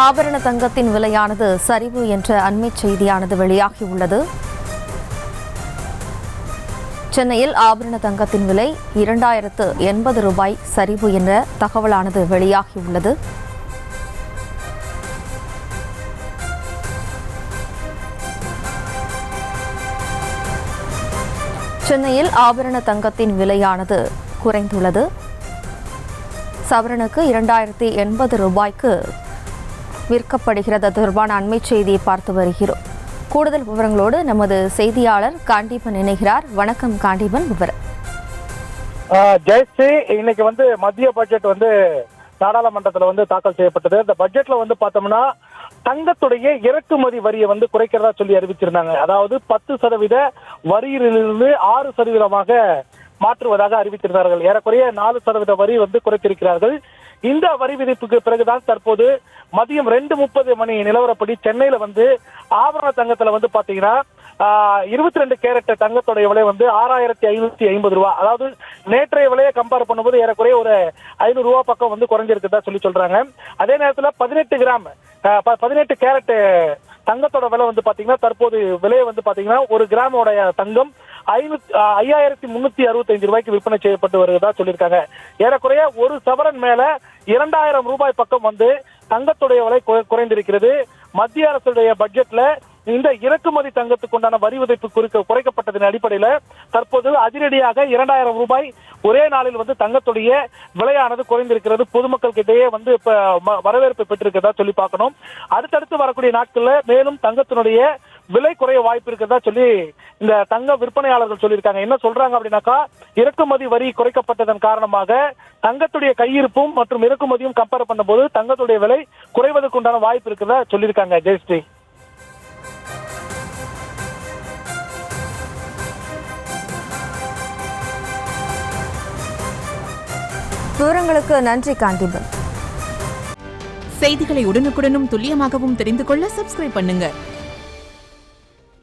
ஆபரண தங்கத்தின் விலையானது சரிவு என்ற அண்மை செய்தியானது வெளியாகியுள்ளது. சென்னையில் ஆபரண தங்கத்தின் விலை 2080 ரூபாய் சரிவு என்ற தகவலானது வெளியாகியுள்ளது. சென்னையில் ஆபரண தங்கத்தின் விலையானது குறைந்துள்ளது. சவரனுக்கு 2080 ரூபாய்க்கு விற்கப்படுகிறது. தொடர்பான அண்மை செய்தியை பார்த்து வருகிறோம். கூடுதல் விவரங்களோடு நமது செய்தியாளர் காண்டீபன் இணைகிறார். வணக்கம் காண்டீபன், விவரம். ஜெயஸ்ரீ, இன்னைக்கு மத்திய பட்ஜெட் நாடாளுமன்றத்துல தாக்கல் செய்யப்பட்டது. இந்த பட்ஜெட்ல பார்த்தோம்னா தங்கத்துடைய இறக்குமதி வரியை குறைக்கிறதா சொல்லி அறிவிச்சிருந்தாங்க. அதாவது 10% வரியிலிருந்து 6% மாற்றுவதாக அறிவித்திருந்தார்கள். ஏறக்குறைய 4% வரி குறைத்திருக்கிறார்கள். இந்த வரி விதிப்புக்கு பிறகுதான் தற்போது மதியம் 2:30 மணி நிலவரப்படி சென்னையில ஆபரண தங்கத்துல பாத்தீங்கன்னா 22 கேரட் தங்கத்துடைய விலை 6550 ரூபாய். அதாவது நேற்றைய விலையை கம்பேர் பண்ணும்போது ஏறக்குறைய ஒரு 500 ரூபாய் பக்கம் குறைஞ்சிருக்குதா சொல்லி சொல்றாங்க. அதே நேரத்துல 18 கேரட் தங்கத்தோட விலை பாத்தீங்கன்னா தற்போது விலையை பாத்தீங்கன்னா ஒரு கிராமோட தங்கம் 5365 ரூபாய்க்கு விற்பனை செய்யப்பட்டு வருவதா சொல்லியிருக்காங்க. ஏறக்குறைய ஒரு சவரன் மேல 2000 ரூபாய் பக்கம் தங்கத்துடைய விலை குறைந்திருக்கிறது. மத்திய அரசுடைய பட்ஜெட்ல இந்த இறக்குமதி தங்கத்துக்கு உண்டான வரி விதிப்பு குறைக்கப்பட்டதன் அடிப்படையில தற்போது அதிரடியாக 2000 ரூபாய் ஒரே நாளில் தங்கத்துடைய விலையானது குறைந்திருக்கிறது. பொதுமக்கள் கிட்டேயே இப்ப வரவேற்பு பெற்றிருக்கிறதா சொல்லி பார்க்கணும். அடுத்தடுத்து வரக்கூடிய நாட்கள்ல மேலும் தங்கத்தினுடைய விலை குறைய வாய்ப்பு இருக்கிறதா சொல்லி இந்த தங்க விற்பனையாளர்கள் சொல்லியிருக்காங்க. என்ன சொல்றாங்க அப்படின்னாக்கா, இறக்குமதி வரி குறைக்கப்பட்டதன் காரணமாக தங்கத்துடைய கையிருப்பும் மற்றும் இறக்குமதியும் கம்பேர் பண்ணும்போது தங்கத்துடைய விலை குறைவதற்கு உண்டான வாய்ப்பு இருக்கிறதா சொல்லியிருக்காங்க. ஜெயஸ்ரீ, விவரங்களுக்கு நன்றி காண்டீபன். செய்திகளை உடனுக்குடனும் துல்லியமாகவும் தெரிந்து கொள்ள சப்ஸ்கிரைப் பண்ணுங்க.